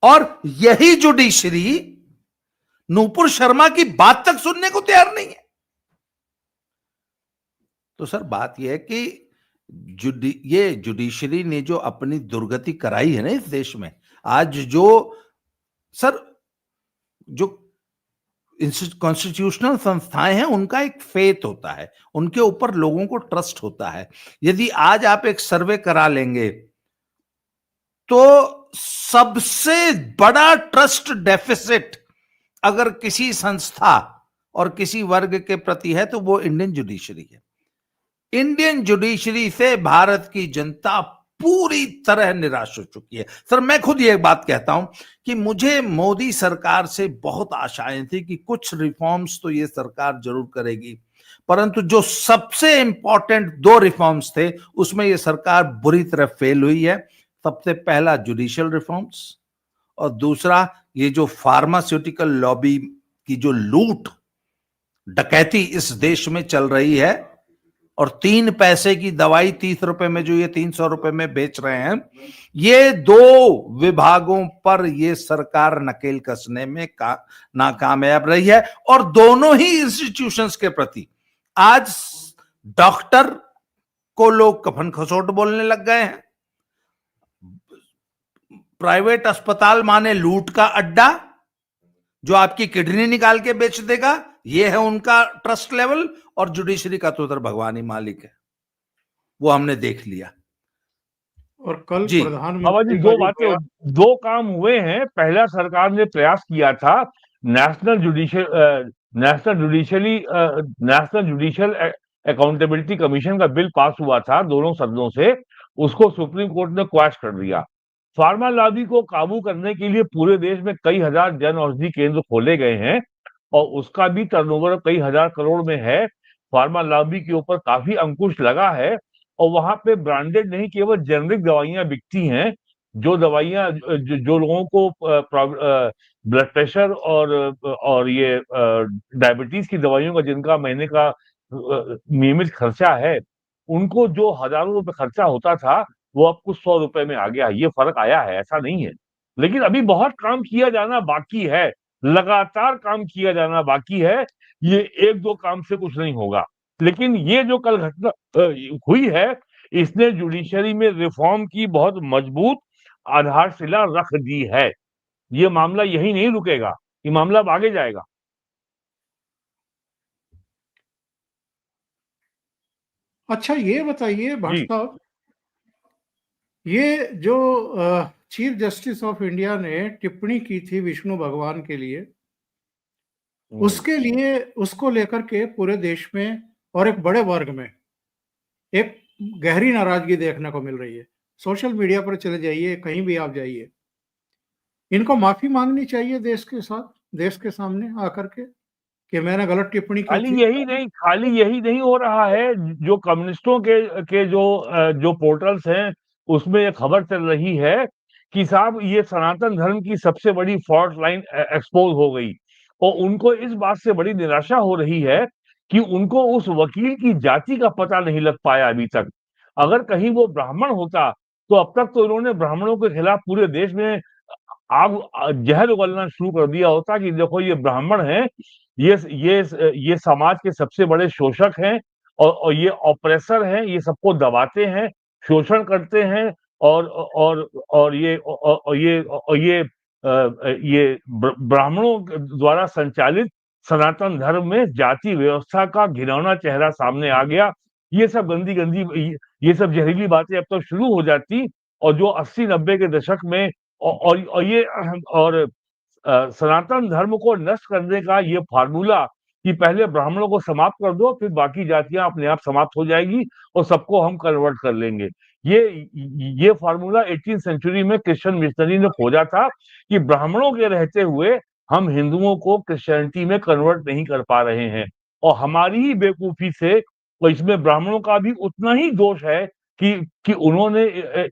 और यही जुडिशरी नूपुर शर्मा की बात तक सुनने को तैयार नहीं है। तो सर बात यह है कि ये जुडिशरी ने जो अपनी दुर्गति कराई है ना इस देश में, आज जो सर जो कॉन्स्टिट्यूशनल संस्थाएं हैं उनका एक फेथ होता है, उनके ऊपर लोगों को ट्रस्ट होता है। यदि आज आप एक सर्वे करा लेंगे तो सबसे बड़ा ट्रस्ट डेफिसिट अगर किसी संस्था और किसी वर्ग के प्रति है तो वो इंडियन जुडिशरी है। इंडियन जुडिशरी से भारत की जनता पूरी तरह निराश हो चुकी है। सर मैं खुद ये बात कहता हूं कि मुझे मोदी सरकार से बहुत आशाएं थी कि कुछ रिफॉर्म्स तो ये सरकार जरूर करेगी, परंतु जो सबसे इंपॉर्टेंट 2 रिफॉर्म्स थे उसमें ये सरकार बुरी तरह फेल हुई है। सबसे पहला जुडिशियल रिफॉर्म्स और दूसरा ये जो फार्मास्यूटिकल लॉबी की जो लूट डकैती इस देश में चल रही है, और 3 पैसे की दवाई 30 रुपए में जो ये 300 रुपए में बेच रहे हैं, ये 2 विभागों पर ये सरकार नकेल कसने में नाकामयाब रही है। और दोनों ही इंस्टीट्यूशंस के प्रति आज डॉक्टर को लोग कफन खसोट बोलने लग गए हैं। प्राइवेट अस्पताल माने लूट का अड्डा, जो आपकी किडनी निकाल के बेच देगा, ये है उनका ट्रस्ट लेवल। और जुडिशरी का तो उधर भगवान ही मालिक है, वो हमने देख लिया। और कल बाबा जी प्रधानमंत्री 2 काम हुए हैं। पहला, सरकार ने प्रयास किया था नेशनल जुडिशियल अकाउंटेबिलिटी कमीशन का बिल पास हुआ था दोनों सदनों से, उसको सुप्रीम कोर्ट ने क्वैश कर दिया। फार्मा लॉबी को काबू करने के लिए पूरे देश में कई हजार जन औषधि केंद्र खोले गए हैं और उसका भी टर्नओवर कई हजार करोड़ में है। फार्मा लॉबी के ऊपर काफी अंकुश लगा है और वहां पे ब्रांडेड नहीं केवल जेनरिक दवाइयां बिकती हैं, जो दवाइयां जो लोगों को ब्लड प्रेशर और ये डायबिटीज की दवाइयों का जिनका महीने का नियमित खर्चा है, उनको जो हजारों रुपए खर्चा होता था वो अब कुछ 100 रुपए में आ गया। ये फर्क आया है, ऐसा नहीं है। लेकिन अभी बहुत काम किया जाना बाकी है, लगातार काम किया जाना बाकी है। ये 1-2 काम से कुछ नहीं होगा। लेकिन ये जो कल घटना हुई है, इसने जुडिशरी में रिफॉर्म की बहुत मजबूत आधारशिला रख दी है। ये मामला यही नहीं रुकेगा, ये मामला अब आगे जाएगा। अच्छा ये बताइए भट्ट साहब, ये जो चीफ जस्टिस ऑफ इंडिया ने टिप्पणी की थी विष्णु भगवान के लिए, उसके लिए उसको लेकर के पूरे देश में और एक बड़े वर्ग में एक गहरी नाराजगी देखने को मिल रही है। सोशल मीडिया पर चले जाइए, कहीं भी आप जाइए, इनको माफी मांगनी चाहिए देश के सामने आकर के कि मैंने गलत टिप्पणी की थी। खाली यही नहीं हो रहा है। जो कम्युनिस्टों के जो पोर्टल्स हैं उसमें ये खबर चल रही है कि साहब ये सनातन धर्म की सबसे बड़ी फॉल्ट लाइन एक्सपोज हो गई, और उनको इस बात से बड़ी निराशा हो रही है कि उनको उस वकील की जाति का पता नहीं लग पाया अभी तक। अगर कहीं वो ब्राह्मण होता तो अब तक तो इन्होंने ब्राह्मणों के खिलाफ पूरे देश में आग जहर उगलना शुरू कर दिया होता कि देखो ये ब्राह्मण हैं, ये समाज के सबसे बड़े शोषक हैं और ये ऑपरेसर हैं, ये सबको दबाते हैं, शोषण करते हैं और ये ब्राह्मणों द्वारा संचालित सनातन धर्म में जाति व्यवस्था का घिनौना चेहरा सामने आ गया। ये सब गंदी ये सब जहरीली बातें अब तो शुरू हो जाती, और जो 80-90 के दशक में और सनातन धर्म को नष्ट करने का ये फार्मूला कि पहले ब्राह्मणों को समाप्त कर दो, फिर बाकी जातियां अपने आप समाप्त हो जाएगी और सबको हम कन्वर्ट कर लेंगे। ये फार्मूला 18th सेंचुरी में क्रिश्चियन मिशनरी ने खोजा था कि ब्राह्मणों के रहते हुए हम हिंदुओं को क्रिश्चियनिटी में कन्वर्ट नहीं कर पा रहे हैं, और हमारी ही बेवकूफी से, तो इसमें ब्राह्मणों का भी उतना ही दोष है कि उन्होंने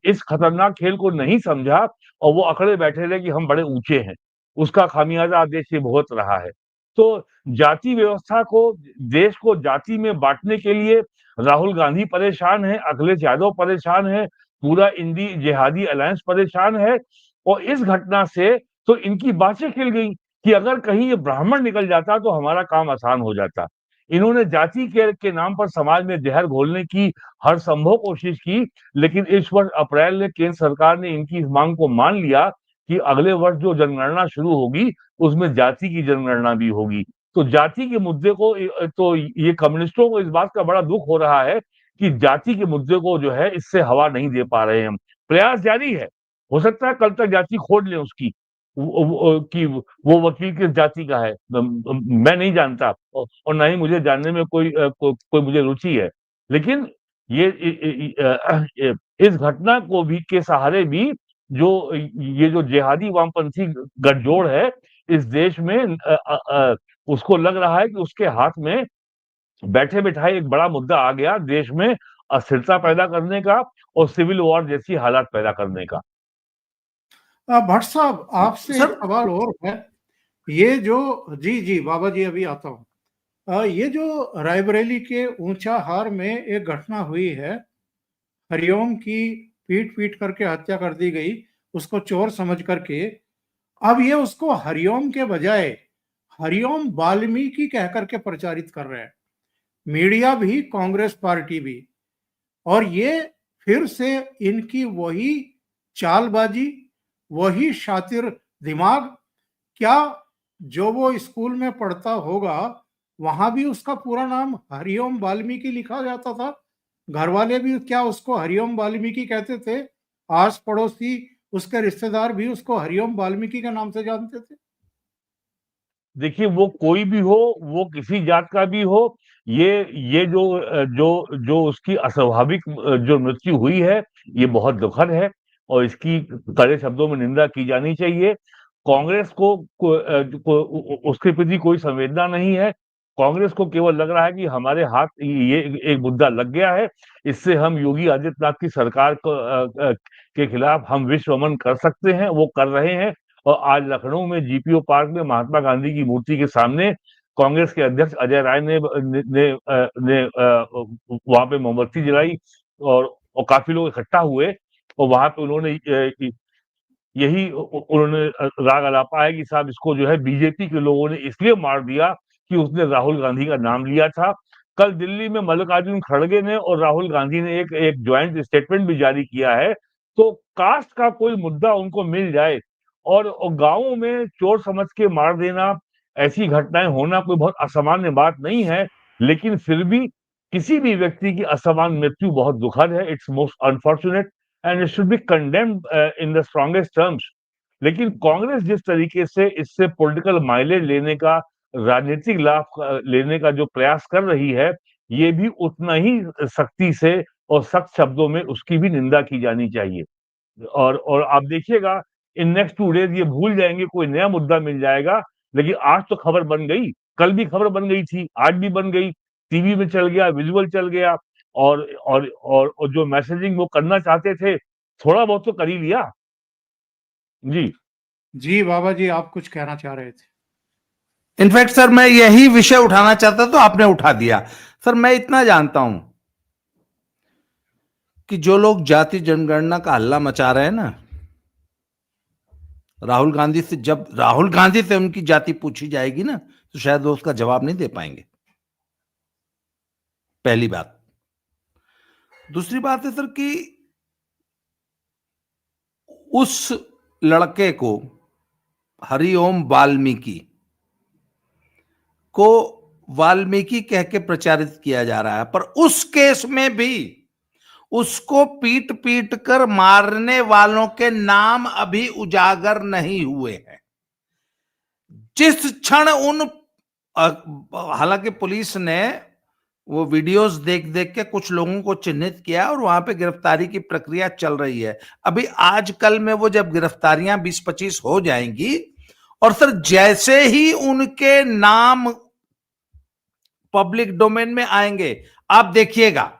इस खतरनाक खेल को नहीं समझा और वो अकड़े बैठे रहे कि हम बड़े ऊंचे हैं। उसका खामियाजा देश ये भुगत रहा है। तो जाति व्यवस्था को, देश को जाति में बांटने के लिए राहुल गांधी परेशान है, अखिलेश यादव परेशान है, पूरा इंडी जिहादी अलायंस परेशान है। और इस घटना से तो इनकी बातें खिल गई कि अगर कहीं ये ब्राह्मण निकल जाता तो हमारा काम आसान हो जाता। इन्होंने जाति के नाम पर समाज में जहर घोलने की हर संभव कोशिश की, लेकिन इस वर्ष अप्रैल में केंद्र सरकार ने इनकी इस मांग को मान लिया कि अगले वर्ष जो जनगणना शुरू होगी उसमें जाति की जनगणना भी होगी। तो जाति के मुद्दे को, तो ये कम्युनिस्टों को इस बात का बड़ा दुख हो रहा है कि जाति के मुद्दे को जो है इससे हवा नहीं दे पा रहे हैं हम। प्रयास जारी है, हो सकता है कल तक जाति खोद लें उसकी, कि वो वकील किस जाति का है, मैं नहीं जानता और ना ही मुझे जानने में कोई मुझे रुचि है। लेकिन ये इस घटना को भी के सहारे भी ये जो जिहादी वामपंथी गठजोड़ है इस देश में, उसको लग रहा है कि उसके हाथ में बैठे बिठाए एक बड़ा मुद्दा आ गया, देश में अस्थिरता पैदा करने का और सिविल वॉर जैसी हालात पैदा करने का। भट्ट साहब, आपसे एक सवाल और है। ये जो जी बाबा जी अभी आता हूँ। ये जो रायबरेली के ऊंचा हार में एक घटना हुई है, हरिओम की पीट करके हत्या कर दी गई, उसको चोर समझ करके। अब ये उसको हरिओम के बजाय हरिओम वाल्मीकि कह करके प्रचारित कर रहे हैं, मीडिया भी, कांग्रेस पार्टी भी। और ये फिर से इनकी वही चालबाजी, वही शातिर दिमाग। क्या जो वो स्कूल में पढ़ता होगा वहां भी उसका पूरा नाम हरिओम वाल्मीकि लिखा जाता था? घर वाले भी क्या उसको हरिओम वाल्मीकि कहते थे? आस पड़ोसी, उसके रिश्तेदार भी उसको हरिओम वाल्मीकि के नाम से जानते थे? देखिए, वो कोई भी हो, वो किसी जात का भी हो, ये जो उसकी अस्वाभाविक जो मृत्यु हुई है, ये बहुत दुखद है और इसकी कड़े शब्दों में निंदा की जानी चाहिए। कांग्रेस को उसके प्रति कोई संवेदना नहीं है। कांग्रेस को केवल लग रहा है कि हमारे हाथ ये एक मुद्दा लग गया है, इससे हम योगी आदित्यनाथ की सरकार के खिलाफ हम विश्व अमन कर सकते हैं, वो कर रहे हैं। और आज लखनऊ में जीपीओ पार्क में महात्मा गांधी की मूर्ति के सामने कांग्रेस के अध्यक्ष अजय राय ने वहां पे मोमबत्ती जलाई और काफी लोग इकट्ठा हुए और वहां पे उन्होंने उन्होंने राग अलापा है कि साहब इसको जो है बीजेपी के लोगों ने इसलिए मार दिया कि उसने राहुल गांधी का नाम लिया था। कल दिल्ली में मल्लिकार्जुन खड़गे ने और राहुल गांधी ने एक ज्वाइंट स्टेटमेंट भी जारी किया है। तो कास्ट का कोई मुद्दा उनको मिल जाए और गांवों में चोर समझ के मार देना, ऐसी घटनाएं होना कोई बहुत असामान्य बात नहीं है, लेकिन फिर भी किसी भी व्यक्ति की असामान्य मृत्यु बहुत दुखद है। It's most unfortunate and it should be condemned in the strongest terms. लेकिन कांग्रेस जिस तरीके से इससे पॉलिटिकल माइलेज लेने का, राजनीतिक लाभ लेने का जो प्रयास कर रही है, ये भी उतना ही सख्ती से और सख्त शब्दों में उसकी भी निंदा की जानी चाहिए। और आप देखिएगा इन नेक्स्ट 2 डेज ये भूल जाएंगे, कोई नया मुद्दा मिल जाएगा। लेकिन आज तो खबर बन गई, कल भी खबर बन गई थी, आज भी बन गई, टीवी में चल गया, विजुअल चल गया और जो मैसेजिंग वो करना चाहते थे थोड़ा बहुत तो कर ही लिया। जी बाबा जी, आप कुछ कहना चाह रहे थे? इनफैक्ट सर, मैं यही विषय उठाना चाहता तो आपने उठा दिया। सर, मैं इतना जानता हूं कि जो लोग जाति जनगणना का हल्ला मचा रहे हैं ना, राहुल गांधी से उनकी जाति पूछी जाएगी ना, तो शायद वो उसका जवाब नहीं दे पाएंगे। पहली बात। दूसरी बात है सर कि उस लड़के को, हरिओम वाल्मीकि को वाल्मीकि कह के प्रचारित किया जा रहा है, पर उस केस में भी उसको पीट पीट कर मारने वालों के नाम अभी उजागर नहीं हुए हैं। जिस क्षण उन हालांकि पुलिस ने वो वीडियोस देख देख के कुछ लोगों को चिन्हित किया और वहां पे गिरफ्तारी की प्रक्रिया चल रही है। अभी आजकल में वो जब गिरफ्तारियां 20-25 हो जाएंगी और सर जैसे ही उनके नाम पब्लिक डोमेन में आएंगे, आप देखिएगा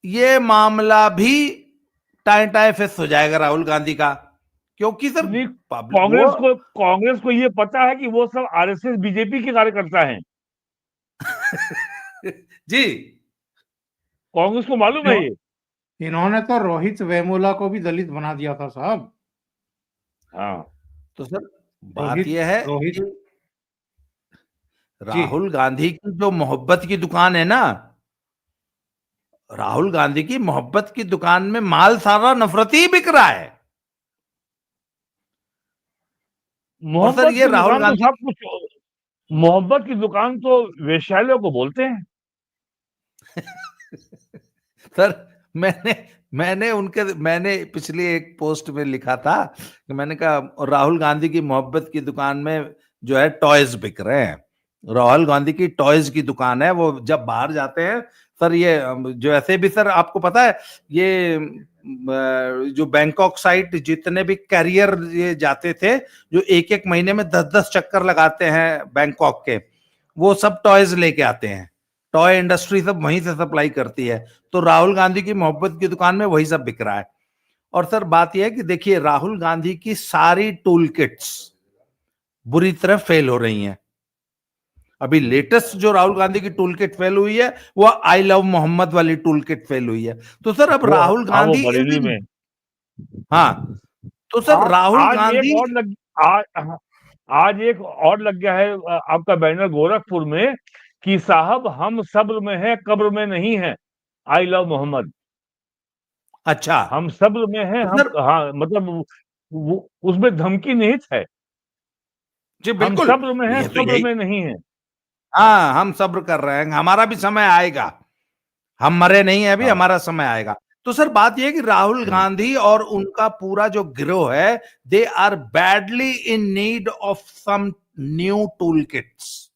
ये मामला भी टाइम टाइम फेस हो जाएगा राहुल गांधी का, क्योंकि सर कांग्रेस को ये पता है कि वो सब आरएसएस बीजेपी के कार्यकर्ता हैं। जी, कांग्रेस को मालूम है ये। इन्होंने तो रोहित वेमुला को भी दलित बना दिया था साहब। हाँ, तो सर बात यह है रोहित राहुल गांधी की जो मोहब्बत की दुकान है ना, राहुल गांधी की मोहब्बत की दुकान में माल सारा नफरती बिक रहा है। मोहब्बत ये की राहुल दुकान तो सब कुछ, मोहब्बत की दुकान तो वेश्यालयों को बोलते हैं। सर मैंने पिछली एक पोस्ट में लिखा था कि मैंने कहा राहुल गांधी की मोहब्बत की दुकान में जो है टॉयज बिक रहे हैं। राहुल गांधी की टॉयज की दुकान है। वो जब बाहर जाते हैं सर, ये जो ऐसे भी सर आपको पता है, ये जो बैंकॉक साइड जितने भी कैरियर ये जाते थे जो एक एक महीने में 10-10 चक्कर लगाते हैं बैंकॉक के, वो सब टॉयज लेके आते हैं। टॉय इंडस्ट्री सब वहीं से सप्लाई करती है। तो राहुल गांधी की मोहब्बत की दुकान में वही सब बिक रहा है। और सर बात यह है कि देखिए राहुल गांधी की सारी टूल किट्स बुरी तरह फेल हो रही हैं। अभी लेटेस्ट जो राहुल गांधी की टूल किट फेल हुई है वो आई लव मोहम्मद वाली टूल किट फेल हुई है। तो सर अब राहुल गांधी बरेली में, हाँ, तो सर राहुल गांधी आज एक और लग गया है आपका बैनर गोरखपुर में कि साहब हम सब्र में हैं, कब्र में नहीं है। I love Mohammed. अच्छा, हम सब्र में हैं, हम हाँ, मतलब वो उसमें धमकी निहित है। जी बिल्कुल, हम सब्र में हैं, सब्र में नहीं है। हाँ, हम सब्र कर रहे हैं, हमारा भी समय आएगा, हम मरे नहीं है अभी, हमारा समय आएगा। तो सर बात यह है कि राहुल गांधी और उनका पूरा जो गिरोह है, they are badly in need of some new tool kits.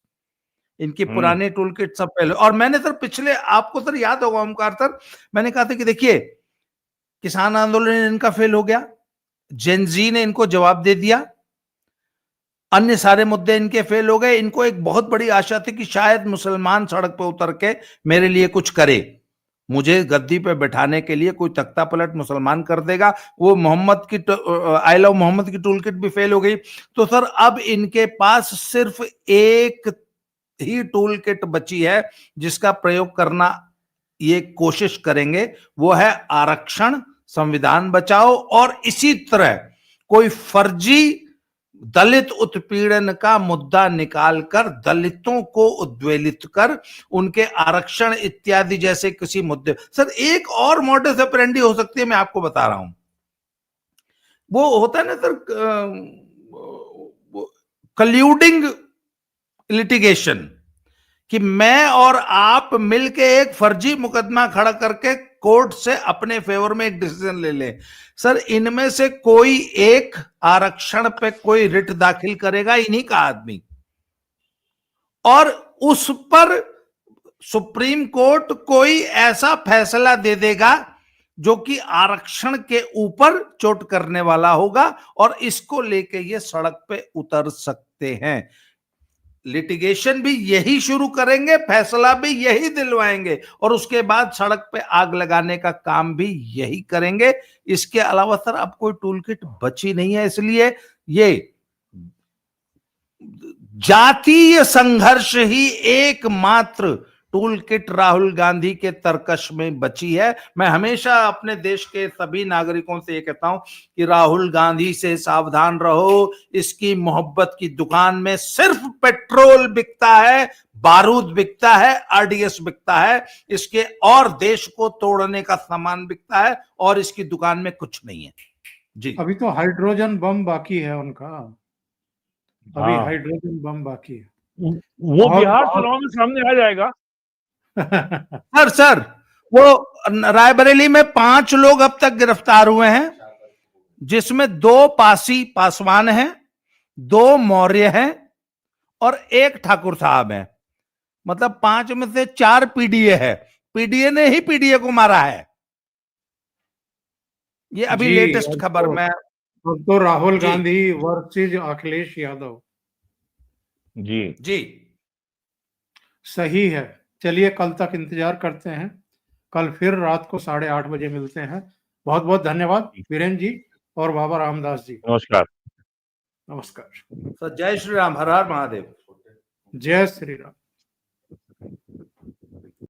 इनकी पुराने टूल किट सब पहले, और मैंने सर पिछले, आपको सर याद होगा ओमकार सर, मैंने कहा था कि देखिए किसान आंदोलन इनका फेल हो गया, जेनजी ने इनको जवाब दे दिया, अन्य सारे मुद्दे इनके फेल हो गए। इनको एक बहुत बड़ी आशा थी कि शायद मुसलमान सड़क पे उतर के मेरे लिए कुछ करे, मुझे गद्दी पे बैठाने के लिए कोई तख्ता पलट मुसलमान कर देगा। वो मोहम्मद की आई लव मोहम्मद की टूल किट भी फेल हो गई। तो सर अब इनके पास सिर्फ एक ही टूल किट बची है जिसका प्रयोग करना ये कोशिश करेंगे, वो है आरक्षण, संविधान बचाओ। और इसी तरह कोई फर्जी दलित उत्पीड़न का मुद्दा निकालकर दलितों को उद्वेलित कर उनके आरक्षण इत्यादि जैसे किसी मुद्दे। सर एक और मॉडस ऑपरेंडी हो सकती है, मैं आपको बता रहा हूं, वो होता है ना सर कल्यूडिंग लिटिगेशन, कि मैं और आप मिलके एक फर्जी मुकदमा खड़ा करके कोर्ट से अपने फेवर में एक डिसीजन ले लें। सर इनमें से कोई एक आरक्षण पे कोई रिट दाखिल करेगा, इन्हीं का आदमी, और उस पर सुप्रीम कोर्ट कोई ऐसा फैसला दे देगा जो कि आरक्षण के ऊपर चोट करने वाला होगा, और इसको लेके ये सड़क पे उतर सकते हैं। लिटिगेशन भी यही शुरू करेंगे, फैसला भी यही दिलवाएंगे, और उसके बाद सड़क पे आग लगाने का काम भी यही करेंगे। इसके अलावा सर अब कोई टूल किट बची नहीं है। इसलिए ये जातीय संघर्ष ही एकमात्र टूल किट राहुल गांधी के तर्कश में बची है। मैं हमेशा अपने देश के सभी नागरिकों से ये कहता हूं कि राहुल गांधी से सावधान रहो। इसकी मोहब्बत की दुकान में सिर्फ पेट्रोल बिकता है, बारूद बिकता है, आरडीएस बिकता है, इसके और देश को तोड़ने का सामान बिकता है, और इसकी दुकान में कुछ नहीं है। जी, अभी तो हाइड्रोजन बम बाकी है उनका, अभी हाइड्रोजन बम बाकी है। वो बिहार चुनाव में सामने आ जाएगा। सर वो रायबरेली में 5 लोग अब तक गिरफ्तार हुए हैं, जिसमें 2 पासवान हैं, 2 मौर्य हैं, और एक ठाकुर साहब हैं, मतलब 5 में से 4 पीडीए है। पीडीए ने ही पीडीए को मारा है। ये अभी जी, लेटेस्ट अब खबर में अब तो राहुल जी। गांधी वर्सेज अखिलेश यादव। जी जी सही है। चलिए कल तक इंतजार करते हैं। कल फिर रात को 8:30 बजे मिलते हैं। बहुत बहुत धन्यवाद वीरेंद्र जी और बाबा रामदास जी। नमस्कार। नमस्कार। तो जय श्री राम, हर हर महादेव। जय श्री राम।